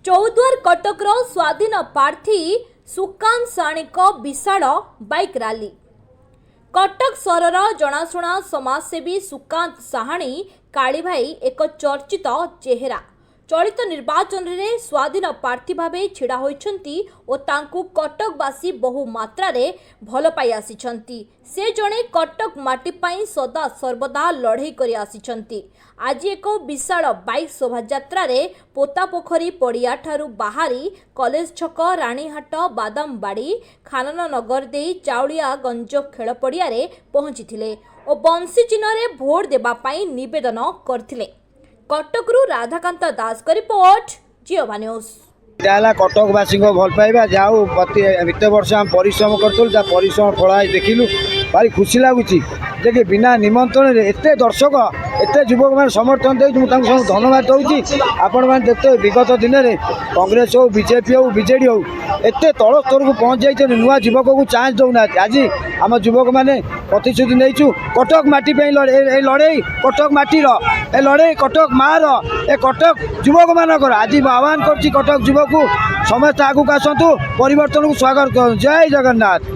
चौद्वार कटकर स्वाधीन प्रार्थी सुकांत साणीक विशाल बाइक रैली। कटक सहरर जनाशुना समाजसेवी सुकांत साहाणी कालीभाई एक चर्चित चेहरा। चलित निर्वाचन में स्वाधीन प्रार्थी भाव छिड़ा होइछंती और तांकु कटकवासी बहु मात्रा रे भल पाई आसिछंती। से जणे कटक माटी पाई सदा सर्वदा लड़ाई करी आसिछंती। आज एक विशाल बाइक शोभायात्रा रे पोतापोखरी पड़िया ठारू बाहरी कॉलेज छक रानीहाट बादामबाड़ी खानननगर दे चाउलियागंज खेल पड़िया रे पहुंचीथिले और बंशी चिन्ह रे भोट देबा पाई निवेदन करथिले। कटकरू राधाकांत दास का रिपोर्ट जिओवा न्यूज। कटकवासी को भल पाइबा जाऊ प्रत वर्ष आम परिश्रम करूँ परिश्रम फल देखिलु भारी खुशी लगुच जे बिना निमंत्रण एत दर्शक एत युवक मैंने समर्थन दे सब धन्यवाद दूसरी। आपण मैंने देखते विगत दिन में कांग्रेस हो बीजेपी हो बीजेडी हो एत तल स्तर को पहुँच जाइए नुआ युवक को चान्स दौना। आज आम युवक मैंने प्रतिश्रुति नहीं कटक माटी लड़े कटक माटीर ए लड़े कटक माँ ए कटक युवक मानकर आज आह्वान कर कटक युवक को समस्त आगू आसतु परिवर्तन को स्वागत कर। जय जगन्नाथ।